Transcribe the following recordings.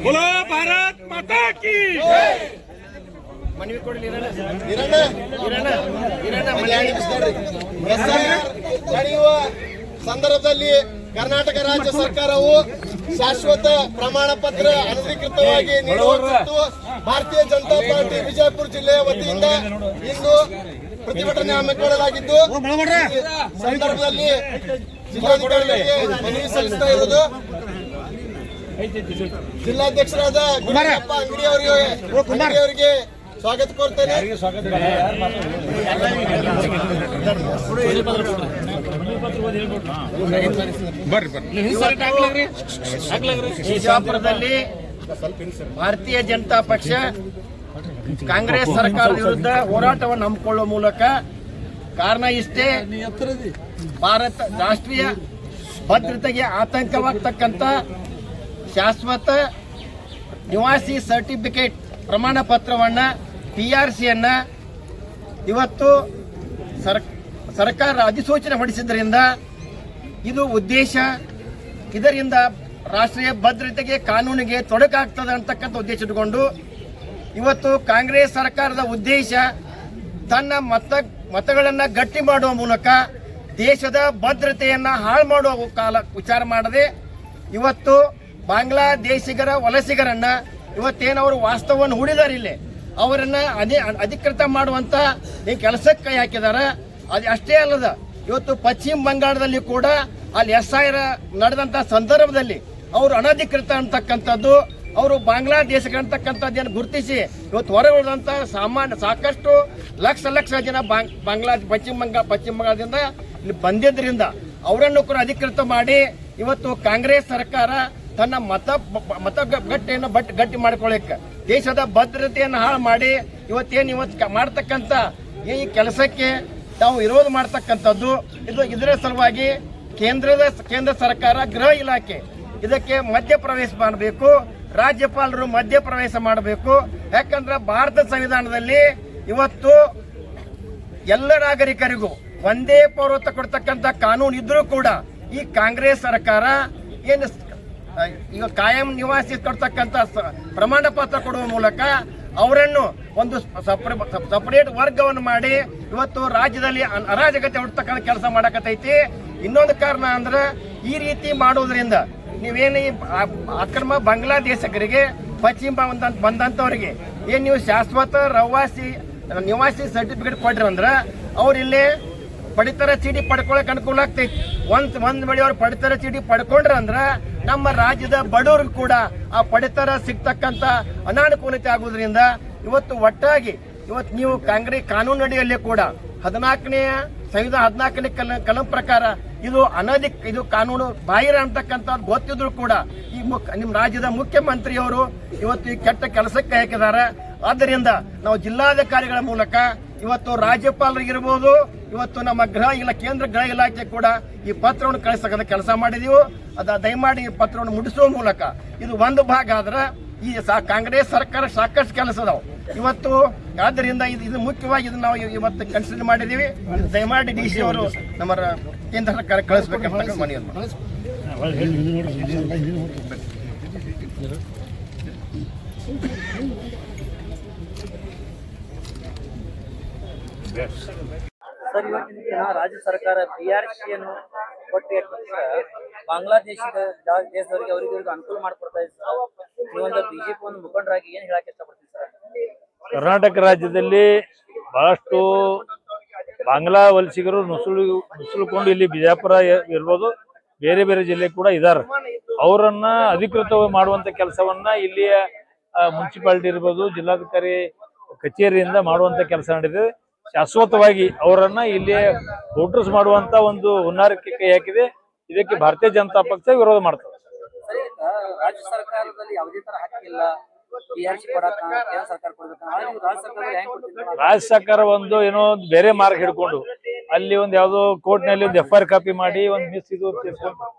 बोलो भारत माता की ನಡೆಯುವ ಸಂದರ್ಭದಲ್ಲಿ ಕರ್ನಾಟಕ ರಾಜ್ಯ ಸರ್ಕಾರವು ಶಾಶ್ವತ ಪ್ರಮಾಣ ಪತ್ರ ಅನಧಿಕೃತವಾಗಿ ನೀಡುವ ಕುರಿತು ಭಾರತೀಯ ಜನತಾ ಪಾರ್ಟಿ ವಿಜಯಪುರ ಜಿಲ್ಲೆಯ ವತಿಯಿಂದ ಇಂದು ಪ್ರತಿಭಟನೆ ಹಮ್ಮಿಕೊಳ್ಳಲಾಗಿದ್ದು, ಸಂದರ್ಭದಲ್ಲಿ ಜಿಲ್ಲಾಧಿಕಾರಿಗಳಿಗೆ ಮನವಿ ಸಲ್ಲಿಸ್ತಾ ಇರುವುದು ಜಿಲ್ಲಾಧ್ಯಕ್ಷರಾದ ಗುರುಪ್ಪ ಅಂಗಡಿಯವರಿಗೆ ಸ್ವಾಗತ ಕೋರ್ತೇನೆ. ಬಿಜಾಪುರದಲ್ಲಿ ಭಾರತೀಯ ಜನತಾ ಪಕ್ಷ ಕಾಂಗ್ರೆಸ್ ಸರ್ಕಾರದ ವಿರುದ್ಧ ಹೋರಾಟವನ್ನು ಹಮ್ಮಿಕೊಳ್ಳುವ ಮೂಲಕ ಕಾರಣ ಇಷ್ಟೇ, ಭಾರತ ರಾಷ್ಟ್ರೀಯ ಭದ್ರತೆಗೆ ಆತಂಕವಾಗ್ತಕ್ಕಂಥ ಶಾಶ್ವತ ನಿವಾಸಿ ಸರ್ಟಿಫಿಕೇಟ್ ಪ್ರಮಾಣ ಪತ್ರವನ್ನು PRCಯನ್ನ ಇವತ್ತು ಸರ್ಕಾರ ಅಧಿಸೂಚನೆ ಹೊರಡಿಸಿದ್ದರಿಂದ ಇದು ಉದ್ದೇಶ, ಇದರಿಂದ ರಾಷ್ಟ್ರೀಯ ಭದ್ರತೆಗೆ ಕಾನೂನಿಗೆ ತೊಡಕಾಗ್ತದೆ ಅಂತಕ್ಕಂಥ ಉದ್ದೇಶ ಇಟ್ಟುಕೊಂಡು ಇವತ್ತು ಕಾಂಗ್ರೆಸ್ ಸರ್ಕಾರದ ಉದ್ದೇಶ ತನ್ನ ಮತಗಳನ್ನು ಗಟ್ಟಿ ಮಾಡುವ ಮೂಲಕ ದೇಶದ ಭದ್ರತೆಯನ್ನು ಹಾಳು ಮಾಡುವ ವಿಚಾರ ಮಾಡದೆ ಇವತ್ತು ಬಾಂಗ್ಲಾದೇಶಿಗರ ವಲಸಿಗರನ್ನ ಇವತ್ತೇನವರು ವಾಸ್ತವವನ್ನು ಹೂಡಿದಾರೆ ಇಲ್ಲಿ ಅವರನ್ನ ಅಧಿಕೃತ ಮಾಡುವಂತ ಈ ಕೆಲಸಕ್ಕೆ ಕೈ ಹಾಕಿದ್ದಾರೆ. ಅದು ಅಷ್ಟೇ ಅಲ್ಲದ ಇವತ್ತು ಪಶ್ಚಿಮ ಬಂಗಾಳದಲ್ಲಿ ಕೂಡ ಅಲ್ಲಿ SIR ನಡೆದಂತ ಸಂದರ್ಭದಲ್ಲಿ ಅವರು ಅನಧಿಕೃತ ಅಂತಕ್ಕಂಥದ್ದು, ಅವರು ಬಾಂಗ್ಲಾದೇಶಕ್ಕಂತಕ್ಕಂಥದ್ದೇನು ಗುರುತಿಸಿ ಇವತ್ತು ಹೊರ ಉಳಿದಂತ ಸಾಕಷ್ಟು ಲಕ್ಷ ಜನ ಪಶ್ಚಿಮ ಬಂಗಾಳದಿಂದ ಇಲ್ಲಿ ಬಂದಿದ್ದರಿಂದ ಅವರನ್ನು ಕೂಡ ಅಧಿಕೃತ ಮಾಡಿ ಇವತ್ತು ಕಾಂಗ್ರೆಸ್ ಸರ್ಕಾರ ತನ್ನ ಮತಗಟ್ಟೆಯನ್ನು ಗಟ್ಟಿ ಮಾಡಿಕೊಳ್ಳಕ್ಕೆ ದೇಶದ ಭದ್ರತೆಯನ್ನು ಹಾಳು ಮಾಡಿ ಇವತ್ತು ಮಾಡ್ತಕ್ಕಂಥ ಈ ಕೆಲಸಕ್ಕೆ ತಾವು ವಿರೋಧ ಮಾಡ್ತಕ್ಕಂಥದ್ದು. ಇದರ ಸಲುವಾಗಿ ಕೇಂದ್ರ ಸರ್ಕಾರ ಗೃಹ ಇಲಾಖೆ ಇದಕ್ಕೆ ಮಧ್ಯಪ್ರವೇಶ ಮಾಡಬೇಕು, ರಾಜ್ಯಪಾಲರು ಮಧ್ಯಪ್ರವೇಶ ಮಾಡಬೇಕು. ಯಾಕಂದ್ರೆ ಭಾರತ ಸಂವಿಧಾನದಲ್ಲಿ ಇವತ್ತು ಎಲ್ಲ ನಾಗರಿಕರಿಗೂ ಒಂದೇ ಪೌರತ್ವ ಕೊಡ್ತಕ್ಕಂಥ ಕಾನೂನು ಇದ್ರೂ ಕೂಡ ಈ ಕಾಂಗ್ರೆಸ್ ಸರ್ಕಾರ ಏನು ಈಗ ಕಾಯಂ ನಿವಾಸಿ ಕೊಡ್ತಕ್ಕಂಥ ಪ್ರಮಾಣ ಪತ್ರ ಕೊಡುವ ಮೂಲಕ ಅವರನ್ನು ಒಂದು ಸಪರೇಟ್ ವರ್ಗವನ್ನು ಮಾಡಿ ಇವತ್ತು ರಾಜ್ಯದಲ್ಲಿ ಅರಾಜಕತೆ ಹುಡ್ತಕ್ಕಂಥ ಕೆಲಸ ಮಾಡಕತ್ತೈತಿ. ಇನ್ನೊಂದು ಕಾರಣ ಅಂದ್ರೆ ಈ ರೀತಿ ಮಾಡೋದ್ರಿಂದ ನೀವೇನು ಈ ಅಕ್ರಮ ಬಾಂಗ್ಲಾದೇಶಕರಿಗೆ ಪಶ್ಚಿಮ ಬಂದಂಥವ್ರಿಗೆ ಏನು ನೀವು ಶಾಶ್ವತ ನಿವಾಸಿ ಸರ್ಟಿಫಿಕೇಟ್ ಕೊಟ್ರಿ ಅಂದ್ರೆ ಅವ್ರು ಇಲ್ಲೇ ಪಡಿತರ ಚೀಟಿ ಪಡ್ಕೊಳಕ್ ಅನುಕೂಲ ಆಗ್ತೈತಿ. ಒಂದ್ ವೇಳೆ ಅವ್ರು ಪಡಿತರ ಚೀಟಿ ಪಡ್ಕೊಂಡ್ರ ಅಂದ್ರ ನಮ್ಮ ರಾಜ್ಯದ ಬಡವ್ರಿಗೆ ಕೂಡ ಆ ಪಡಿತರ ಸಿಗ್ತಕ್ಕಂತ ಅನಾನುಕೂಲತೆ ಆಗುವುದರಿಂದ ಇವತ್ತು ಒಟ್ಟಾಗಿ ನೀವು ಕಾಂಗ್ರೆಸ್ ಕಾನೂನು ಅಡಿಯಲ್ಲಿ ಕೂಡ 14ನೇ ಸಂವಿಧಾನ 14ನೇ ಕಲಂ ಪ್ರಕಾರ ಇದು ಕಾನೂನು ಬಾಹಿರ ಅಂತಕ್ಕಂಥದ್ದು ಗೊತ್ತಿದ್ರು ಕೂಡ ಈ ನಿಮ್ಮ ರಾಜ್ಯದ ಮುಖ್ಯಮಂತ್ರಿಯವರು ಇವತ್ತು ಈ ಕೆಟ್ಟ ಕೆಲಸಕ್ಕೆ ಹಾಕಿದ್ದಾರೆ. ಆದ್ದರಿಂದ ನಾವು ಜಿಲ್ಲಾಧಿಕಾರಿಗಳ ಮೂಲಕ ಇವತ್ತು ರಾಜ್ಯಪಾಲರಿಗಿರ್ಬೋದು, ಇವತ್ತು ನಮ್ಮ ಕೇಂದ್ರ ಗೃಹ ಇಲಾಖೆ ಕೂಡ ಈ ಪತ್ರವನ್ನು ಕಳಿಸ್ತಕ್ಕಂಥ ಕೆಲಸ ಮಾಡಿದೀವಿ. ದಯಮಾಡಿ ಈ ಪತ್ರವನ್ನು ಮುಟ್ಟಿಸುವ ಮೂಲಕ ಇದು ಒಂದು ಭಾಗ ಆದ್ರೆ ಈ ಕಾಂಗ್ರೆಸ್ ಸರ್ಕಾರ ಸಾಕಷ್ಟು ಕೆಲಸ ಅದಾವ ಇವತ್ತು. ಆದ್ದರಿಂದ ಇದು ಮುಖ್ಯವಾಗಿ ಇದು ನಾವು ಇವತ್ತು ಕನ್ಸಿಡರ್ ಮಾಡಿದೀವಿ. ದಯಮಾಡಿ DC ಅವರು ನಮ್ಮ ಕೇಂದ್ರ ಸರ್ಕಾರ ಕಳಿಸ್ಬೇಕಂತ ಮನವಿ ಸರ್, ಇವತ್ತಿನ ದಿನ ರಾಜ್ಯ ಸರ್ಕಾರ PRCಯನ್ನು ಕೊಟ್ಟು ಬಾಂಗ್ಲಾದೇಶದವರಿಗೆ ಅವರಿಗೆ ಅನುಕೂಲ ಮಾಡಿಕೊಡ್ತಾ ಇದೆ ಸರ್. ನೀವೊಂದು BJP ಒಂದು ಮುಖಂಡರಾಗಿ ಏನ್ ಹೇಳಕ್ ಇಷ್ಟಪಡ್ತೀವಿ ಸರ್? ಕರ್ನಾಟಕ ರಾಜ್ಯದಲ್ಲಿ ಬಹಳಷ್ಟು ಬಾಂಗ್ಲಾ ವಲಸಿಗರು ನುಸುಳುಕೊಂಡು ಇಲ್ಲಿ ಬಿಜಾಪುರ ಇರ್ಬೋದು, ಬೇರೆ ಬೇರೆ ಜಿಲ್ಲೆ ಕೂಡ ಇದ್ದಾರೆ. ಅವರನ್ನ ಅಧಿಕೃತ ಮಾಡುವಂತ ಕೆಲಸವನ್ನ ಇಲ್ಲಿಯ ಮುನ್ಸಿಪಾಲಿಟಿ ಇರ್ಬೋದು, ಜಿಲ್ಲಾಧಿಕಾರಿ ಕಚೇರಿಯಿಂದ ಮಾಡುವಂತ ಕೆಲಸ ನಡೆದಿದೆ. ಶಾಶ್ವತವಾಗಿ ಅವರನ್ನ ಇಲ್ಲಿ ವೋಟರ್ಸ್ ಮಾಡುವಂತ ಒಂದು ಹುನ್ನಾರಕ್ಕೆ ಕೈ ಹಾಕಿದೆ. ಇದಕ್ಕೆ ಭಾರತೀಯ ಜನತಾ ಪಕ್ಷ ವಿರೋಧ ಮಾಡ್ತದೆ. ರಾಜ್ಯ ಸರ್ಕಾರದಲ್ಲಿ ಯಾವುದೇ ತರ ಹಕ್ಕಿಲ್ಲ, ರಾಜ್ಯ ಸರ್ಕಾರ ಒಂದು ಏನೋ ಬೇರೆ ಮಾರ್ಗ ಹಿಡ್ಕೊಂಡು ಅಲ್ಲಿ ಒಂದ್ ಯಾವ್ದೋ ಕೋರ್ಟ್ ನಲ್ಲಿ ಒಂದು FIR ಕಾಪಿ ಮಾಡಿ ಒಂದ್ ಮಿಸ್ ಇದು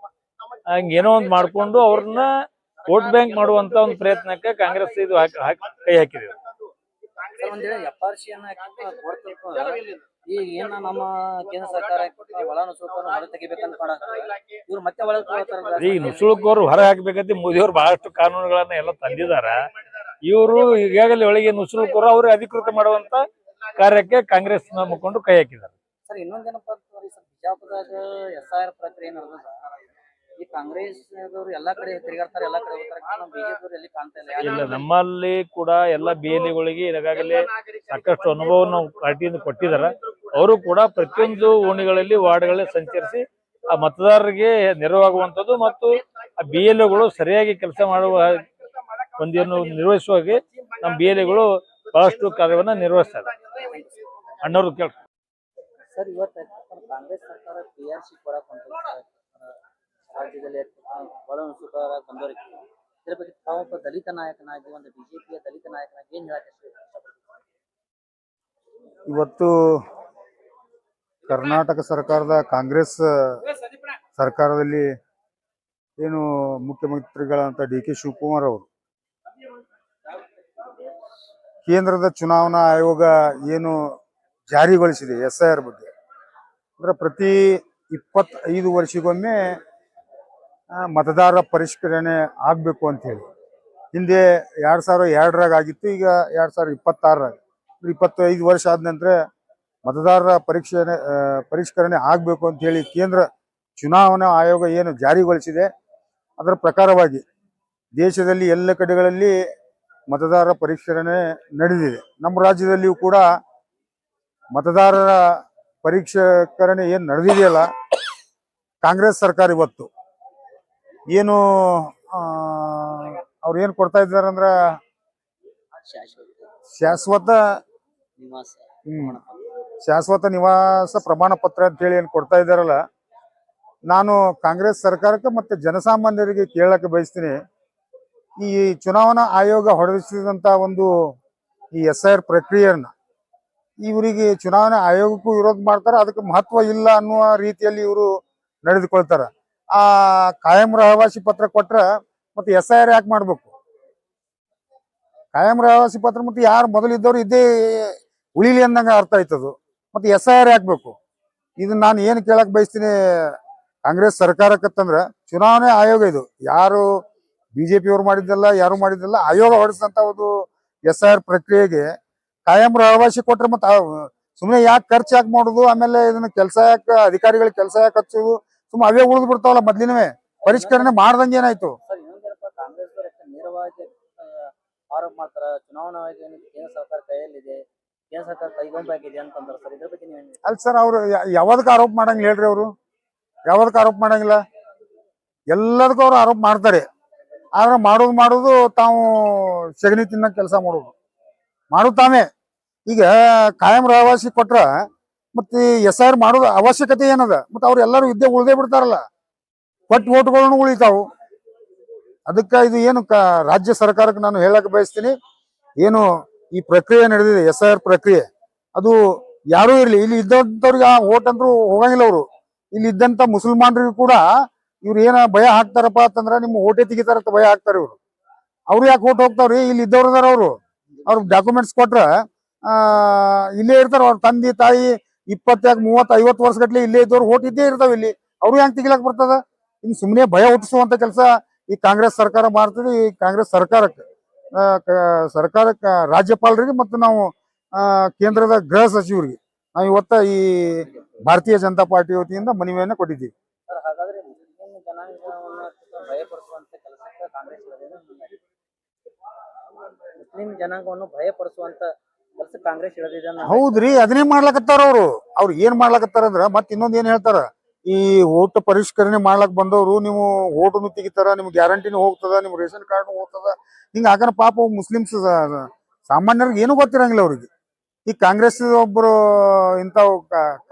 ಹಂಗೇನೋ ಒಂದ್ ಮಾಡ್ಕೊಂಡು ಅವ್ರನ್ನ ವೋಟ್ ಬ್ಯಾಂಕ್ ಮಾಡುವಂತ ಒಂದು ಪ್ರಯತ್ನಕ್ಕೆ ಕಾಂಗ್ರೆಸ್ ಇದು ಕೈ ಹಾಕಿದೆ. ಈಗ ಏನ ನಮ್ಮ ಕೇಂದ್ರ ಸರ್ಕಾರ ಒಳ ನುಸುಳುಕೋರು ಹೊರ ತೆಗಿಬೇಕಂತ ಮಾಡಾಕ್ತಾರೆ. ಇವ್ರು ಮತ್ತೆ ಒಳ ತಗೊಳ್ತಾರಲ್ಲ. ಈ ನುಸುಳುಕೋರು ಹೊರ ಹಾಕ್ಬೇಕಂತ ಮೋದಿಯವರು ಬಹಳಷ್ಟು ಕಾನೂನುಗಳನ್ನ ಎಲ್ಲ ತಂದಿದಾರ. ಇವರು ಈಗಾಗಲೇ ಒಳಗೆ ನುಸುಳುಕೋರು ಅವ್ರು ಅಧಿಕೃತ ಮಾಡುವಂತ ಕಾರ್ಯಕ್ಕೆ ಕಾಂಗ್ರೆಸ್ ಮುಖಂಡರು ಕೈ ಹಾಕಿದ್ದಾರೆ. ಸರ್ ಇನ್ನೊಂದೇನಪ್ಪ ಅಂತಂದ್ರೆ ಸರ್ ಬಿಜಾಪುರದಾಗ SIR ಪ್ರಕ್ರಿಯೆ ನಡೆದ ಈ ಕಾಂಗ್ರೆಸ್ ಎಲ್ಲಾ ಕಡೆ ತಿರುಗಾಡ್ತಾರೆ, ಎಲ್ಲಾ ಕಡೆ ಹೋಗ್ತಾರೆ. ನಮ್ಮ ಬಿಜೆಪಿ ಎಲ್ಲಿ ಕಾಣ್ತಾ ಇಲ್ಲ. ಇಲ್ಲ, ನಮ್ಮಲ್ಲಿ ಕೂಡ ಎಲ್ಲ BLAಗಳಿಗೆ ಈಗಾಗಲೇ ಸಾಕಷ್ಟು ಅನುಭವವನ್ನು ಪಾರ್ಟಿಯಿಂದ ಕೊಟ್ಟಿದ್ದಾರೆ. ಅವರು ಕೂಡ ಪ್ರತಿಯೊಂದು ಓಣಿಗಳಲ್ಲಿ ವಾರ್ಡ್ಗಳಲ್ಲಿ ಸಂಚರಿಸಿ ಆ ಮತದಾರರಿಗೆ ನೆರವಾಗುವಂಥದ್ದು ಮತ್ತು ಆ BLAಗಳು ಸರಿಯಾಗಿ ಕೆಲಸ ಮಾಡುವ ಒಂದೇನು ನಿರ್ವಹಿಸುವಾಗೆ ನಮ್ಮ BLAಗಳು ಬಹಳಷ್ಟು ಕಾರ್ಯವನ್ನ ನಿರ್ವಹಿಸ್ತಾರೆ. ಅಣ್ಣವ್ರು ಕೇಳ ಸರ್ ಇವತ್ತು ಕಾಂಗ್ರೆಸ್ ಸರ್ಕಾರ PRC ಕೊಡಕ್ ರಾಜ್ಯದಲ್ಲಿ ಒಳ ನುಸುಳುಕೋರ ಬಂದವರಿಗೆ ಇದ್ರ ಬಗ್ಗೆ ತಾವೊಬ್ಬ ದಲಿತ ನಾಯಕನಾಗಿ ಒಂದು ಬಿಜೆಪಿಯ ದಲಿತ ನಾಯಕನಾಗಿ ಏನ್ ಹೇಳಕ್ಕೆ ಇಷ್ಟಪಡ್ತೀವಿ? ಇವತ್ತು ಕರ್ನಾಟಕ ಸರ್ಕಾರದ ಕಾಂಗ್ರೆಸ್ ಸರ್ಕಾರದಲ್ಲಿ ಏನು ಮುಖ್ಯಮಂತ್ರಿಗಳಂತ DK ಶಿವಕುಮಾರ್ ಅವರು ಕೇಂದ್ರದ ಚುನಾವಣಾ ಆಯೋಗ ಏನು ಜಾರಿಗೊಳಿಸಿದೆ SIR ಬಗ್ಗೆ, ಅಂದ್ರೆ ಪ್ರತಿ 25 ವರ್ಷಕ್ಕೊಮ್ಮೆ ಮತದಾರರ ಪರಿಷ್ಕರಣೆ ಆಗಬೇಕು ಅಂತ ಹೇಳಿ. ಹಿಂದೆ 2002ರಾಗ ಆಗಿತ್ತು, ಈಗ 2026ರಾಗ 25 ವರ್ಷ ಆದ ನಂತರ ಮತದಾರರ ಪರಿಷ್ಕರಣೆ ಆಗಬೇಕು ಅಂತ ಹೇಳಿ ಕೇಂದ್ರ ಚುನಾವಣಾ ಆಯೋಗ ಏನು ಜಾರಿಗೊಳಿಸಿದೆ ಅದರ ಪ್ರಕಾರವಾಗಿ ದೇಶದಲ್ಲಿ ಎಲ್ಲ ಕಡೆಗಳಲ್ಲಿ ಮತದಾರರ ಪರಿಷ್ಕರಣೆ ನಡೆದಿದೆ. ನಮ್ಮ ರಾಜ್ಯದಲ್ಲಿಯೂ ಕೂಡ ಮತದಾರರ ಪರಿಷ್ಕರಣೆ ಏನು ನಡೆದಿದೆಯಲ್ಲ, ಕಾಂಗ್ರೆಸ್ ಸರ್ಕಾರ ಇವತ್ತು ಏನು ಅವ್ರು ಏನು ಕೊಡ್ತಾ ಇದ್ದಾರೆ ಅಂದ್ರೆ ಶಾಶ್ವತ ನಿವಾಸ ಪ್ರಮಾಣ ಪತ್ರ ಅಂತ ಹೇಳಿ ಏನು ಕೊಡ್ತಾ ಇದ್ದಾರಲ್ಲ, ನಾನು ಕಾಂಗ್ರೆಸ್ ಸರ್ಕಾರಕ್ಕೆ ಮತ್ತೆ ಜನಸಾಮಾನ್ಯರಿಗೆ ಕೇಳಕ್ಕೆ ಬಯಸ್ತೀನಿ. ಈ ಚುನಾವಣಾ ಆಯೋಗ ಹೊರಡಿಸಿದಂತ ಒಂದು ಈ SIR ಪ್ರಕ್ರಿಯೆಯನ್ನ ಇವರಿಗೆ ಚುನಾವಣಾ ಆಯೋಗಕ್ಕೂ ವಿರೋಧ ಮಾಡ್ತಾರೆ, ಅದಕ್ಕೆ ಮಹತ್ವ ಇಲ್ಲ ಅನ್ನುವ ರೀತಿಯಲ್ಲಿ ಇವರು ನಡೆದುಕೊಳ್ತಾರೆ. ಆ ಕಾಯಂ ರಹವಾಸಿ ಪತ್ರ ಕೊಟ್ರ ಮತ್ತೆ SIR ಯಾಕೆ ಮಾಡ್ಬೇಕು? ಕಾಯಂ ರಹವಾಸಿ ಪತ್ರ ಮತ್ತೆ ಯಾರು ಮೊದಲಿದ್ದವ್ರು ಇದ್ದೇ ಉಳಿಲಿ ಅಂದಂಗ ಅರ್ಥ ಆಯ್ತದು. ಮತ್ತೆ SIR ಹಾಕ್ಬೇಕು. ಇದನ್ನ ನಾನು ಏನು ಕೇಳಕ್ ಬಯಸ್ತೀನಿ ಕಾಂಗ್ರೆಸ್ ಸರ್ಕಾರಕ್ಕಂತಂದ್ರ, ಚುನಾವಣೆ ಆಯೋಗ ಇದು ಯಾರು BJP ಅವ್ರು ಮಾಡಿದ್ದಲ್ಲ, ಯಾರು ಮಾಡಿದ್ದಲ್ಲ, ಆಯೋಗ ಹೊರಡಿಸಿದಂತ ಒಂದು SIR ಪ್ರಕ್ರಿಯೆಗೆ ಕಾಯಂ ರಹವಾಸಿ ಕೊಟ್ರೆ ಮತ್ತೆ ಸುಮ್ಮನೆ ಯಾಕೆ ಖರ್ಚು ಯಾಕೆ ಮಾಡುದು, ಆಮೇಲೆ ಇದನ್ನ ಕೆಲಸ ಯಾಕೆ ಅಧಿಕಾರಿಗಳಿಗೆ ಕೆಲಸ ಯಾಕೆ ಹಚ್ಚುದು, ಸುಮ್ಮನೆ ಅವೇ ಉಳಿದು ಬಿಡ್ತಾವಲ್ಲ. ಮೊದ್ಲಿನವೇ ಪರಿಷ್ಕರಣೆ ಮಾಡ್ದಂಗೆ ಏನಾಯ್ತು? ಸರ್ ಇನ್ನೊಂದೇನಪ್ಪ, ಕಾಂಗ್ರೆಸ್ ನೇರವಾಗಿ ಆರೋಪ ಮಾಡ್ತಾರ ಚುನಾವಣಾ ಆಯೋಗ ಕೇಂದ್ರ ಸರ್ಕಾರ ಕೈಯಲ್ಲಿದೆ, ಕೇಂದ್ರ ಸರ್ಕಾರ ಕೈಗೊಂಬಾಗಿದೆ ಅಂತಂದ್ರೆ ಸರ್ ಇದ್ರ ಬಗ್ಗೆ ನೀವೇನು? ಅಲ್ಲ ಸರ್, ಅವ್ರು ಯಾವ್ದಕ್ಕೆ ಆರೋಪ ಮಾಡಂಗಿಲ್ಲ ಹೇಳ್ರಿ? ಅವರು ಯಾವ್ದಕ್ಕೆ ಆರೋಪ ಮಾಡಂಗಿಲ್ಲ? ಎಲ್ಲದಕ್ಕೂ ಅವ್ರು ಆರೋಪ ಮಾಡ್ತಾರೆ. ಆದ್ರೆ ಮಾಡೋದು ತಾವು ಸಗಣಿ ತಿನ್ನ ಕೆಲಸ ಮಾಡೋದು ತಾವೇ. ಈಗ ಕಾಯಂ ರಹವಾಸಿ ಕೊಟ್ರ ಮತ್ತೆ SIR ಮಾಡೋದು ಅವಶ್ಯಕತೆ ಏನದ? ಮತ್ತೆ ಅವ್ರು ಎಲ್ಲರೂ ಇದ್ದೇ ಉಳ್ದೇ ಬಿಡ್ತಾರಲ್ಲ, ಕೊಟ್ಟು ಓಟ್ಗಳನ್ನು ಉಳಿತಾವು. ಅದಕ್ಕೆ ಇದು ಏನು ರಾಜ್ಯ ಸರ್ಕಾರಕ್ಕೆ ನಾನು ಹೇಳಕ್ ಬಯಸ್ತೀನಿ, ಏನು ಈ ಪ್ರಕ್ರಿಯೆ ನಡೆದಿದೆ SIR ಪ್ರಕ್ರಿಯೆ, ಅದು ಯಾರೂ ಇರ್ಲಿ, ಇಲ್ಲಿ ಇದ್ದಂಥವ್ರಿಗೆ ಆ ಓಟ್ ಅಂದ್ರೂ ಹೋಗಂಗಿಲ್ಲ. ಅವರು ಇಲ್ಲಿ ಇದ್ದಂತ ಮುಸಲ್ಮಾನರಿಗೂ ಕೂಡ ಇವ್ರು ಏನ ಭಯ ಹಾಕ್ತಾರಪ್ಪ ಅಂತಂದ್ರ ನಿಮ್ಮ ಓಟೆ ತೆಗಿತಾರಂತ ಭಯ ಹಾಕ್ತಾರೆ ಇವ್ರು. ಅವ್ರು ಯಾಕೆ ಓಟ್ ಹೋಗ್ತಾವ್ರಿ? ಇಲ್ಲಿ ಇದ್ದವ್ರು ಅದಾರ, ಅವ್ರ ಡಾಕ್ಯುಮೆಂಟ್ಸ್ ಕೊಟ್ರ ಇಲ್ಲೇ ಇರ್ತಾರ. ಅವ್ರ ತಂದೆ ತಾಯಿ 20, 30, 50 ವರ್ಷ ಗಟ್ಲೆ ಇಲ್ಲೇ ಇದ್ದವ್ರು ಓಟ್ ಇದ್ದೇ ಇರ್ತಾವ ಇಲ್ಲಿ. ಅವ್ರು ಹೆಂಗ್ ತೆಗಿಲಕ್ ಬರ್ತದ? ಇನ್ನು ಸುಮ್ಮನೆ ಭಯ ಹುಟ್ಟಿಸುವಂತ ಕೆಲಸ ಈ ಕಾಂಗ್ರೆಸ್ ಸರ್ಕಾರ ಮಾಡ್ತದೆ. ಈ ಕಾಂಗ್ರೆಸ್ ಸರ್ಕಾರಕ್ಕೆ ರಾಜ್ಯಪಾಲರಿಗೆ ಮತ್ತು ನಾವು ಕೇಂದ್ರದ ಗೃಹ ಸಚಿವರಿಗೆ ನಾವು ಇವತ್ತ ಈ ಭಾರತೀಯ ಜನತಾ ಪಾರ್ಟಿ ವತಿಯಿಂದ ಮನವಿಯನ್ನ ಕೊಟ್ಟಿದ್ದೀವಿ. ಸರ್ ಹಾಗಾದ್ರೆ ಮುಸ್ಲಿಂ ಜನಾಂಗವನ್ನು ಭಯಪಡಿಸುವಂತ ಕೆಲಸಕ್ಕೆ ಕಾಂಗ್ರೆಸ್ ಮುಸ್ಲಿಂ ಜನಾಂಗವನ್ನು ಭಯಪಡಿಸುವಂತ ಕೆಲಸ ಕಾಂಗ್ರೆಸ್ ಹಿಡಿದಿದೆ. ಹೌದ್ರಿ, ಅದನ್ನೇ ಮಾಡ್ಲಕತ್ತಾರ ಅವ್ರು ಏನ್ ಮಾಡ್ಲಕತ್ತಾರ ಅಂದ್ರ ಮತ್ ಇನ್ನೊಂದ್ ಏನ್ ಹೇಳ್ತಾರ, ಈ ಓಟ್ ಪರಿಷ್ಕರಣೆ ಮಾಡ್ಲಕ್ ಬಂದವ್ರು ನೀವು ಓಟನ್ನು ತೆಗಿತಾರ, ನಿಮ್ಗೆ ಗ್ಯಾರಂಟಿನೂ ಹೋಗ್ತದ, ನಿಮ್ ರೇಷನ್ ಕಾರ್ಡ್ ಹೋಗ್ತದ, ಹಿಂಗ ಹಾಕನ ಪಾಪ ಮುಸ್ಲಿಮ್ಸ್ ಸಾಮಾನ್ಯರಿಗೆ ಏನು ಗೊತ್ತಿರಂಗಿಲ್ಲ ಅವ್ರಿಗೆ. ಈ ಕಾಂಗ್ರೆಸ್ ಒಬ್ಬರು ಇಂಥ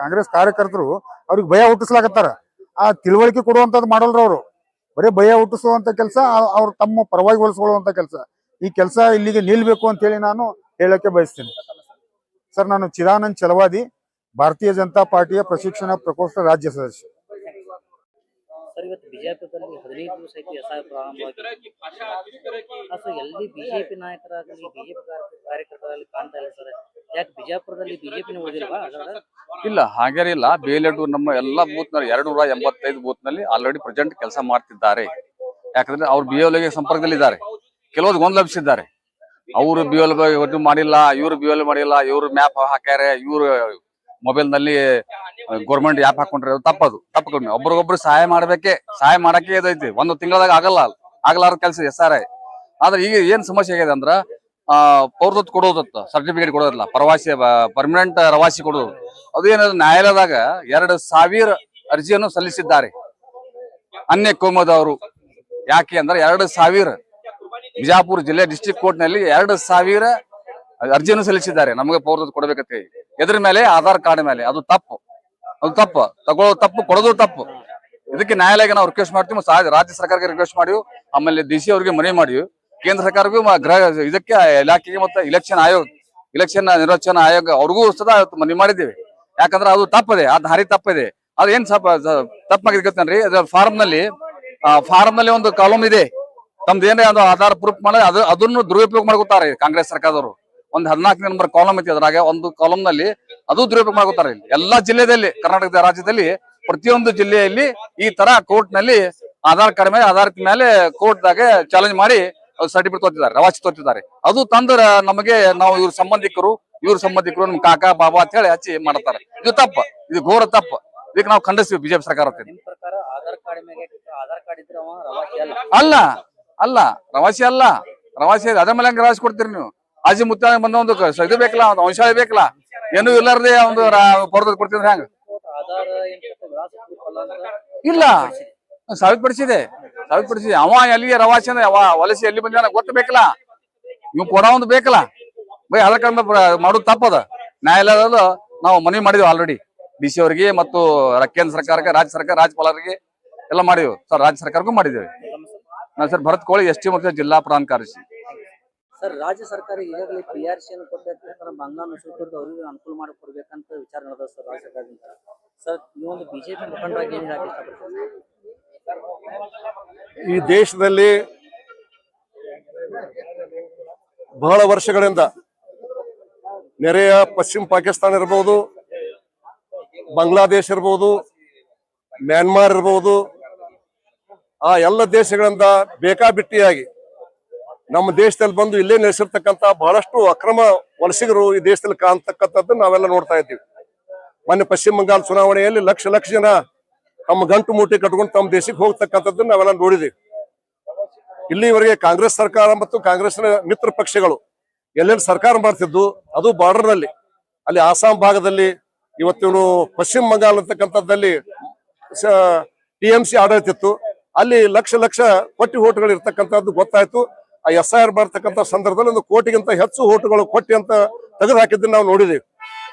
ಕಾಂಗ್ರೆಸ್ ಕಾರ್ಯಕರ್ತರು ಅವ್ರಿಗೆ ಭಯ ಹುಟ್ಟಿಸ್ಲಾಕತ್ತಾರ. ಆ ತಿಳುವಳಿಕೆ ಕೊಡುವಂತದ್ದು ಮಾಡಲ್ರ ಅವ್ರು, ಬರೀ ಭಯ ಹುಟ್ಟಿಸುವಂತ ಕೆಲಸ, ಅವ್ರು ತಮ್ಮ ಪರವಾಗಿ ಹೊಲಿಸ್ಕೊಳ್ಳುವಂತ ಕೆಲಸ. ಈ ಕೆಲಸ ಇಲ್ಲಿಗೆ ನಿಲ್ಬೇಕು ಅಂತ ಹೇಳಿ ನಾನು ಹೇಳಕ್ಕೆ ಬಯಸ್ತೀನಿ. ಸರ್, ನಾನು ಚಿದಾನಂದ್ ಚಲವಾದಿ, ಭಾರತೀಯ ಜನತಾ ಪಾರ್ಟಿಯ ಪ್ರಶಿಕ್ಷಣ ಪ್ರಕೋಷ್ಠ ರಾಜ್ಯ ಸದಸ್ಯ. ಸರ್, ಇವತ್ತು ಬಿಜೆಪಿಯಲ್ಲಿ 15 ದಿವಸ ಐತಿ SIR ಪ್ರಾರಂಭವಾಗಿ ಎಲ್ಲಿ ಬಿಜೆಪಿ ನಾಯಕರಾಗಲಿ ಬಿಜೆಪಿ ಕಾರ್ಯಕರ್ತರಲ್ಲಿ ಕಾಣ್ತಾ ಇಲ್ಲ ಸರ್. ಯಾಕೆ ಬಿಜಾಪುರದಲ್ಲಿ ಬಿಜೆಪಿನ ಉಳಿದಿಲ್ವಾ? ಇಲ್ಲ ಹಾಗೇನಿಲ್ಲ. ಬೇಲೆಡು ನಮ್ಮ ಎಲ್ಲಾ ಬೂತ್ ನಲ್ಲಿ 285 ಬೂತ್ ನಲ್ಲಿ ಆಲ್ರೆಡಿ ಪ್ರೆಸೆಂಟ್ ಕೆಲಸ ಮಾಡ್ತಿದ್ದಾರೆ. ಯಾಕಂದ್ರೆ ಅವ್ರು BLO ಸಂಪರ್ಕದಲ್ಲಿ ಇದ್ದಾರೆ. ಕೆಲವರು ಗೊಂದಲಿಸಿದ್ದಾರೆ. ಅವರು BLO ಮಾಡಿಲ್ಲ, ಇವ್ರು BLO ಮಾಡಿಲ್ಲ, ಇವ್ರು ಮ್ಯಾಪ್ ಹಾಕ್ಯಾರೆ, ಇವ್ರು ಮೊಬೈಲ್ ನಲ್ಲಿ ಗೌರ್ಮೆಂಟ್ ಆ್ಯಪ್ ಹಾಕೊಂಡ್ರೆ ತಪ್ಪದು. ತಪ್ಪು ಒಬ್ರಿಗೊಬ್ರು ಸಹಾಯ ಮಾಡಕ್ಕೆ ಇದೈತಿ. ಒಂದು ತಿಂಗಳದಾಗ ಆಗಲಾರ ಕೆಲಸ SRI. ಆದ್ರೆ ಈಗ ಏನ್ ಸಮಸ್ಯೆ ಆಗಿದೆ ಅಂದ್ರ ಪೌರತ್ವ ಕೊಡೋದತ್ತ, ಸರ್ಟಿಫಿಕೇಟ್ ಕೊಡೋದಿಲ್ಲ, ಪರ್ಮನೆಂಟ್ ರವಾಸಿ ಕೊಡೋದು. ಅದು ಏನಾದ್ರು ನ್ಯಾಯಾಲಯದಾಗ 2,000 ಅರ್ಜಿಯನ್ನು ಸಲ್ಲಿಸಿದ್ದಾರೆ ಅನ್ಯ ಕೋಮದವರು. ಯಾಕೆ ಅಂದ್ರೆ 2,000 ಬಿಜಾಪುರ ಜಿಲ್ಲೆ ಡಿಸ್ಟ್ರಿಕ್ಟ್ ಕೋರ್ಟ್ ನಲ್ಲಿ 2,000 ಅರ್ಜಿಯನ್ನು ಸಲ್ಲಿಸಿದ್ದಾರೆ ನಮಗೆ ಪೌರತ್ವ ಕೊಡಬೇಕಂತ. ಎದ್ರ ಮೇಲೆ ಆಧಾರ್ ಕಾರ್ಡ್ ಮೇಲೆ. ಅದು ತಪ್ಪು ತಗೊಳ್ಳೋದು ತಪ್ಪು, ಕೊಡೋದು ತಪ್ಪು. ಇದಕ್ಕೆ ನ್ಯಾಯಾಲಯಕ್ಕೆ ನಾವು ರಿಕ್ವೆಸ್ಟ್ ಮಾಡ್ತೀವಿ. ರಾಜ್ಯ ಸರ್ಕಾರಕ್ಕೆ ರಿಕ್ವೆಸ್ಟ್ ಮಾಡಿವಿ, ಆಮೇಲೆ DC ಅವರಿಗೆ ಮನವಿ ಮಾಡಿವಿ, ಕೇಂದ್ರ ಸರ್ಕಾರಕ್ಕೂ ಇದಕ್ಕೆ ಇಲಾಖೆಗೆ ಮತ್ತೆ ಇಲೆಕ್ಷನ್ ನಿರ್ವಚನ ಆಯೋಗ ಅವ್ರಿಗೂ ಸದಾ ಮನವಿ ಮಾಡಿದ್ದೇವೆ. ಯಾಕಂದ್ರೆ ಅದು ತಪ್ಪದೆ, ಆ ದಾರಿ ತಪ್ಪಿದೆ. ಅದು ಏನ್ ತಪ್ಪಾಗಿದೆ ಗೊತ್ತೇನ್ರಿ? ಫಾರಂ ನಲ್ಲಿ ಒಂದು ಕಾಲಮ್ ಇದೆ, ತಮ್ದು ಏನೇ ಅದು ಆಧಾರ್ ಪ್ರೂಫ್ ಮಾಡಿ ಅದನ್ನು ದುರುಪಯೋಗ ಮಾಡ್ಕೊತಾರೆ ಕಾಂಗ್ರೆಸ್ ಸರ್ಕಾರದವರು. ಒಂದು 14 ನಂಬರ್ ಕಾಲಮ್ ಐತಿ, ಅದ್ರಾಗ ಒಂದು ಕಾಲಮ್ ನಲ್ಲಿ ಅದು ದುರುಪಯೋಗ ಮಾಡ್ಕೊತಾರೆ. ಎಲ್ಲಾ ಜಿಲ್ಲೆಯಲ್ಲಿ, ಕರ್ನಾಟಕ ರಾಜ್ಯದಲ್ಲಿ ಪ್ರತಿಯೊಂದು ಜಿಲ್ಲೆಯಲ್ಲಿ ಈ ತರ ಕೋರ್ಟ್ ನಲ್ಲಿ ಆಧಾರ್ ಕಾರ್ಡ್ ಮೇಲೆ ಕೋರ್ಟ್ ದಾಗ ಚಾಲೆಂಜ್ ಮಾಡಿ ಸರ್ಟಿಫಿಕೇಟ್ ತೋತಿದ್ದಾರೆ, ರವಾಸಿ ತೋತಿದ್ದಾರೆ. ಅದು ತಂದ್ರ ನಮಗೆ ನಾವು ಇವ್ರ ಸಂಬಂಧಿಕರು ನಮ್ ಕಾಕಾ ಬಾಬಾ ಅಂತ ಹೇಳಿ ಹಚ್ಚಿ ಮಾಡ್ತಾರೆ. ಇದು ತಪ್ಪು, ಇದು ಘೋರ ತಪ್ಪು. ಇದಕ್ಕೆ ನಾವು ಖಂಡಿಸ್ತೀವಿ ಬಿಜೆಪಿ ಸರ್ಕಾರ. ನಿಮ್ ಪ್ರಕಾರ ಆಧಾರ್ ಕಾರ್ಡ್ ಇದ್ರೆ ಅವ ರವಾಸಿ ಅಲ್ಲ ರವಾಸಿ ಅಲ್ಲ. ಅದ್ರ ಮೇಲೆ ಹೆಂಗ್ ರವಾಸಿ ಕೊಡ್ತೀರಿ ನೀವು? ಅಜ್ಜಿ ಮುತ್ತ ಬಂದ ಒಂದು ಇದು ಬೇಕಲ್ಲ, ಒಂದು ವಂಶಾವಳಿ ಬೇಕಲ್ಲ, ಏನು ಇಲ್ಲಾರ್ದೆ ಒಂದು ಪೌರತ್ವ ಕೊಡ್ತಿದ್ರೆ ಹೆಂಗ? ಆಧಾರ್ ವಿಳಾಸ ಪ್ರೂಫ್ ಅಲ್ಲ ಅಂತ ಇಲ್ಲ, ಸಾಬೀತುಪಡಿಸಿದೆ. ಅವ ಎಲ್ಲಿಗೆ ರವಾಸಿ ಅಂದ್ರೆ ವಲಸೆ ಎಲ್ಲಿ ಬಂದ ಗೊತ್ತಬೇಕಲ್ಲ, ಇವ್ ಕೊಡ ಒಂದು ಬೇಕಲ್ಲ. ಆಧಾರ್ ಕಾರ್ಡ್ ಮಾಡೋದು ತಪ್ಪದ. ನ್ಯಾಯಾಲಯದಲ್ಲೂ ನಾವು ಮನವಿ ಮಾಡಿದ್ವಿ ಆಲ್ರೆಡಿ DC ಅವರಿಗೆ ಮತ್ತು ಕೇಂದ್ರ ಸರ್ಕಾರಕ್ಕೆ, ರಾಜ್ಯ ಸರ್ಕಾರ ರಾಜ್ಯಪಾಲರಿಗೆ ಎಲ್ಲ ಮಾಡಿದ್ವಿ ಸರ್. ರಾಜ್ಯ ಸರ್ಕಾರಕ್ಕೂ ಮಾಡಿದ್ದೇವೆ. ನಾನು ಸರ್ ಭರತ್ ಕೋಳಿ, ST ಮತ್ತು ಜಿಲ್ಲಾ ಪ್ರಧಾನ ಕಾರ್ಯದರ್ಶಿ. ಸರ್, ರಾಜ್ಯ ಸರ್ಕಾರ ಈಗಾಗಲೇ PRC ಅನ್ನು ಕೊಟ್ಟಿರ್ತಾರೆ, ಬಾಂಗ್ಲಾ ನುಸುಳಿಕೊಂಡು ಅವರಿಗೆ ಅನುಕೂಲ ಮಾಡಿ ಕೊಡ್ಬೇಕಂತ ವಿಚಾರ ನಡೆದ ಸರ್ ರಾಜ್ಯ ಸರ್ಕಾರದಿಂದ. ಸರ್, ನೀವೊಂದು BJP ಮುಖಂಡರಾಗಿ ಏನ್ ಹೇಳಕ್ಕೆ ಇಷ್ಟಪಡ್ತೀರಿ? ಈ ದೇಶದಲ್ಲಿ ಬಹಳ ವರ್ಷಗಳಿಂದ ನೆರೆಯ ಪಶ್ಚಿಮ ಪಾಕಿಸ್ತಾನ ಇರಬಹುದು, ಬಾಂಗ್ಲಾದೇಶ ಇರಬಹುದು, ಮ್ಯಾನ್ಮಾರ್ ಇರಬಹುದು, ಆ ಎಲ್ಲ ದೇಶಗಳಿಂದ ಬೇಕಾಬಿಟ್ಟಿಯಾಗಿ ನಮ್ಮ ದೇಶದಲ್ಲಿ ಬಂದು ಇಲ್ಲೇ ನೆಲೆಸಿರ್ತಕ್ಕಂಥ ಬಹಳಷ್ಟು ಅಕ್ರಮ ವಲಸಿಗರು ಈ ದೇಶದಲ್ಲಿ ಕಾಣ್ತಕ್ಕಂಥದ್ದು ನಾವೆಲ್ಲ ನೋಡ್ತಾ ಇದ್ದೀವಿ. ಮೊನ್ನೆ ಪಶ್ಚಿಮ ಬಂಗಾಳ ಚುನಾವಣೆಯಲ್ಲಿ ಲಕ್ಷ ಜನ ತಮ್ಮ ಗಂಟು ಮೂಟೆ ಕಟ್ಕೊಂಡು ತಮ್ಮ ದೇಶಕ್ಕೆ ಹೋಗ್ತಕ್ಕಂಥದ್ದು ನಾವೆಲ್ಲ ನೋಡಿದ್ದೀವಿ. ಇಲ್ಲಿವರೆಗೆ ಕಾಂಗ್ರೆಸ್ ಸರ್ಕಾರ ಮತ್ತು ಕಾಂಗ್ರೆಸ್ನ ಮಿತ್ರ ಪಕ್ಷಗಳು ಎಲ್ಲೆಲ್ಲಿ ಸರ್ಕಾರ ಮಾಡ್ತಿದ್ದು, ಅದು ಬಾರ್ಡರ್ ನಲ್ಲಿ, ಅಲ್ಲಿ ಆಸಾಂ ಭಾಗದಲ್ಲಿ, ಇವತ್ತು ಪಶ್ಚಿಮ ಬಂಗಾಳ ಅಂತಕ್ಕಂಥದ್ದಲ್ಲಿ TMC ಆಡಳಿತಿತ್ತು. ಅಲ್ಲಿ ಲಕ್ಷ ಕೋಟಿ ಓಟುಗಳು ಇರ್ತಕ್ಕಂಥದ್ದು ಗೊತ್ತಾಯ್ತು. ಆ SIR ಬರ್ತಕ್ಕಂಥ ಸಂದರ್ಭದಲ್ಲಿ 1 ಕೋಟಿಗಿಂತ ಹೆಚ್ಚು ಓಟುಗಳು ಕೊಟ್ಟಿ ಅಂತ ತೆಗೆದು ಹಾಕಿದ್ದನ್ನು ನಾವು ನೋಡಿದ್ದೀವಿ.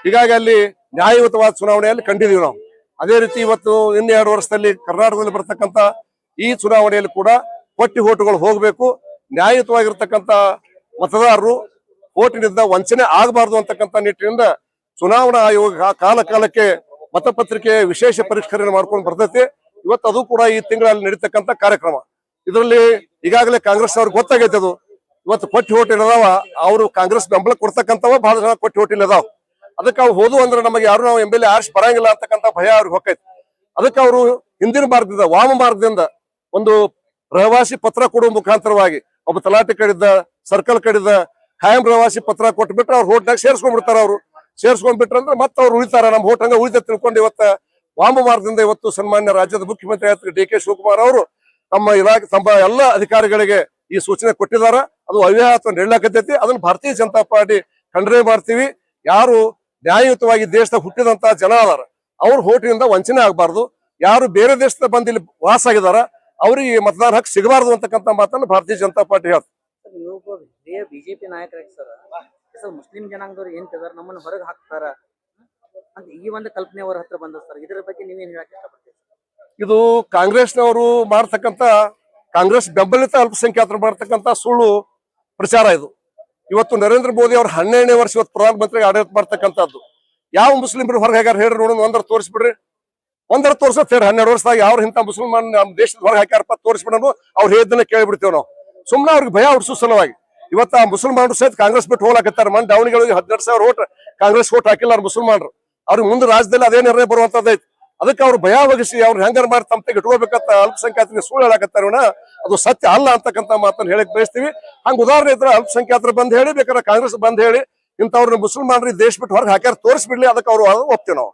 ಹೀಗಾಗಿ ಅಲ್ಲಿ ನ್ಯಾಯಯುತವಾದ ಚುನಾವಣೆಯಲ್ಲಿ ಕಂಡಿದ್ದೀವಿ ನಾವು. ಅದೇ ರೀತಿ ಇವತ್ತು 2 ವರ್ಷದಲ್ಲಿ ಕರ್ನಾಟಕದಲ್ಲಿ ಬರ್ತಕ್ಕಂಥ ಈ ಚುನಾವಣೆಯಲ್ಲಿ ಕೂಡ ಕೊಟ್ಟಿ ಓಟುಗಳು ಹೋಗಬೇಕು, ನ್ಯಾಯಯುತವಾಗಿರ್ತಕ್ಕಂಥ ಮತದಾರರು ಓಟಿನಿಂದ ವಂಚನೆ ಆಗಬಾರ್ದು ಅಂತಕ್ಕಂಥ ನಿಟ್ಟಿನಿಂದ ಚುನಾವಣಾ ಆಯೋಗ ಕಾಲಕ್ಕೆ ಮತಪತ್ರಿಕೆ ವಿಶೇಷ ಪರಿಷ್ಕರಣೆ ಮಾಡ್ಕೊಂಡು ಬರ್ತೈತಿ. ಇವತ್ತು ಅದು ಕೂಡ ಈ ತಿಂಗಳಲ್ಲಿ ನಡೀತಕ್ಕಂಥ ಕಾರ್ಯಕ್ರಮ. ಇದರಲ್ಲಿ ಈಗಾಗಲೇ ಕಾಂಗ್ರೆಸ್ ಅವ್ರಿಗೆ ಗೊತ್ತಾಗೈತೆ. ಅದು ಇವತ್ತು ಕೊಟ್ಟಿ ಹೋಟೆಲ್ ಅದಾವ, ಅವರು ಕಾಂಗ್ರೆಸ್ ಬೆಂಬಲ ಕೊಡ್ತಕ್ಕಂಥವ ಬಹಳ ಜನ ಕೊಟ್ಟಿ ಹೋಟೆಲ್ ಅದಾವ. ಅದಕ್ಕೆ ಅವ್ರು ಹೋದು ಅಂದ್ರೆ ನಮಗೆ ಯಾರು ನಾವು MLA ಆರಿಸಿ ಬರಂಗಿಲ್ಲ ಅಂತಕ್ಕಂಥ ಭಯ ಅವ್ರಿಗೆ ಹೊಕ್ಕೈತಿ. ಅದಕ್ಕೆ ಅವರು ಹಿಂದಿನ ಮಾರ್ಗದಿಂದ, ವಾಮ ಮಾರ್ಗದಿಂದ ಒಂದು ರಹವಾಸಿ ಪತ್ರ ಕೊಡುವ ಮುಖಾಂತರವಾಗಿ ಒಬ್ಬ ತಲಾಟೆ ಕಡಿದ, ಸರ್ಕಲ್ ಕಡಿದ, ಖಾಯಂ ರಹವಾಸಿ ಪತ್ರ ಕೊಟ್ಬಿಟ್ರೆ ಅವ್ರು ಹೋಟ್ನಾಗ ಸೇರ್ಸ್ಕೊಂಡ್ಬಿಡ್ತಾರ. ಅವ್ರು ಸೇರ್ಸ್ಕೊಂಡ್ಬಿಟ್ರಂದ್ರೆ ಮತ್ತೆ ಅವ್ರು ಉಳಿತಾರ, ನಮ್ಮ ಹೋಟ್ ಹಂಗ ಉಳಿದ ತಿಳ್ಕೊಂಡು ಇವತ್ತ ವಾಮ ಮಾರ್ಗದಿಂದ ಇವತ್ತು ಸನ್ಮಾನ್ಯ ರಾಜ್ಯದ ಮುಖ್ಯಮಂತ್ರಿ DK ಶಿವಕುಮಾರ್ ಅವರು ತಮ್ಮ ಎಲ್ಲ ಅಧಿಕಾರಿಗಳಿಗೆ ಈ ಸೂಚನೆ ಕೊಟ್ಟಿದಾರ. ಅದು ಅವ್ಯಾಹತ ನೀಡಲಾಕತ್ತೈತಿ. ಅದನ್ನ ಭಾರತೀಯ ಜನತಾ ಪಾರ್ಟಿ ಖಂಡನೆ ಮಾಡ್ತೀವಿ. ಯಾರು ನ್ಯಾಯಯುತವಾಗಿ ದೇಶದಾಗ ಹುಟ್ಟಿದಂತ ಜನ ಅದಾರ, ಅವ್ರ ಹೋಟಿನಿಂದ ವಂಚನೆ ಆಗಬಾರ್ದು. ಯಾರು ಬೇರೆ ದೇಶದ ಬಂದು ಇಲ್ಲಿ ವಾಸ ಆಗಿದಾರ ಅವ್ರಿಗೆ ಮತದಾನ ಹಕ್ಕು ಸಿಗಬಾರ್ದು ಅಂತಕ್ಕಂಥ ಮಾತನ್ನು ಭಾರತೀಯ ಜನತಾ ಪಾರ್ಟಿ ಹೇಳ್ತಾರೆ. BJP ನಾಯಕರಾಗಿ ಸರ್ ಮುಸ್ಲಿಂ ಜನಾಂಗದವ್ರು ಏನ್ ತಿದಾರ, ನಮ್ಮನ್ನ ಹೊರಗೆ ಹಾಕ್ತಾರ ಅಂತ ಈ ಒಂದು ಕಲ್ಪನೆ ಅವರ ಹತ್ರ ಬಂದ ಸರ್. ಇದ್ರ ಬಗ್ಗೆ ನೀವೇನ್ ಹೇಳಕ್ ಇಷ್ಟಪಡ್ತೀರಿ? ಇದು ಕಾಂಗ್ರೆಸ್ನವರು ಮಾಡ್ತಕ್ಕಂಥ, ಕಾಂಗ್ರೆಸ್ ಬೆಂಬಲಿತ ಅಲ್ಪಸಂಖ್ಯಾತರು ಮಾಡ್ತಕ್ಕಂಥ ಸುಳ್ಳು ಪ್ರಚಾರ ಇದು. ಇವತ್ತು ನರೇಂದ್ರ ಮೋದಿ ಅವ್ರ 12ನೇ ವರ್ಷ ಇವತ್ತು ಪ್ರಧಾನಮಂತ್ರಿ ಆಡಳಿತ ಮಾಡ್ತಕ್ಕಂಥದ್ದು. ಯಾವ ಮುಸ್ಲಿಮರು ಹೊರಗೆ ಹಾಕ್ಯಾರ ಹೇಳ್ರಿ ನೋಡೋಣ, ಒಂದರ ತೋರಿಸ್ಬಿಡ್ರಿ. ಒಂದರ ತೋರ್ಸತ್ ಹೇಳಿ 12 ವರ್ಷದಾಗ ಯಾರು ಇಂಥ ಮುಸಲ್ಮಾನ್ ನಮ್ಮ ದೇಶದ ಹೊರಗೆ ಹಾಕ್ಯಾರಪ್ಪ ತೋರಿಸ್ಬಿಡೋನು. ಅವ್ರು ಹೇಳಿದ್ದನ್ನ ಕೇಳಿಬಿಡ್ತೇವೆ ನಾವು. ಸುಮ್ಮನೆ ಅವ್ರಿಗೆ ಭಯ ಹುಡ್ಸೋ ಸಲುವಾಗಿ ಇವತ್ತು ಆ ಮುಸಲ್ಮಾನರು ಸಹಿತ ಕಾಂಗ್ರೆಸ್ ಬಿಟ್ಟು ಹೋಗ್ಲಾಕತ್ತಾರ. ದಾವಣಗೆರೆಗೆ 12,000 ಓಟ್ ಕಾಂಗ್ರೆಸ್ ಓಟ್ ಹಾಕಿಲ್ಲ ಅವ್ರು ಮುಸಲ್ಮಾನರು. ಅವ್ರಿಗೆ ಮುಂದೆ ರಾಜ್ಯದಲ್ಲಿ ಅದೇ ನಿರ್ಣಯ ಬರುವಂತದ್ದೈತಿ. ಅದಕ್ಕೆ ಅವ್ರು ಭಯ ವಹಿಸಿ ಅವ್ರು ಹೆಂಗಾರ ಮಾಡಿ ತಮ್ಮ ತೆಗೆ ಇಟ್ಕೋಬೇಕಂತ ಅಲ್ಪಸಂಖ್ಯಾತರಿಗೆ ಸುಳ್ಳು ಹೇಳಕತ್ತಾರ. ಅದು ಸತ್ಯ ಅಲ್ಲ ಅಂತಕ್ಕಂಥ ಮಾತನ್ನು ಹೇಳಕ್ ಬಯಸ್ತೀವಿ. ಹಂಗ ಉದಾಹರಣೆ ಇದ್ರೆ ಅಲ್ಪಸಂಖ್ಯಾತರು ಬಂದ್ ಹೇಳಿ, ಬೇಕಾದ್ರೆ ಕಾಂಗ್ರೆಸ್ ಬಂದ್ ಹೇಳಿ ಇಂಥವ್ರನ್ನ ಮುಸಲ್ಮಾನರಿಗೆ ದೇಶ ಬಿಟ್ಟು ಹೊರಗೆ ಹಾಕ್ಯಾರ ತೋರಿಸ್ಬಿಡ್ಲಿ, ಅದಕ್ಕೆ ಅವ್ರು ಒಪ್ತೀವಿ ನಾವು.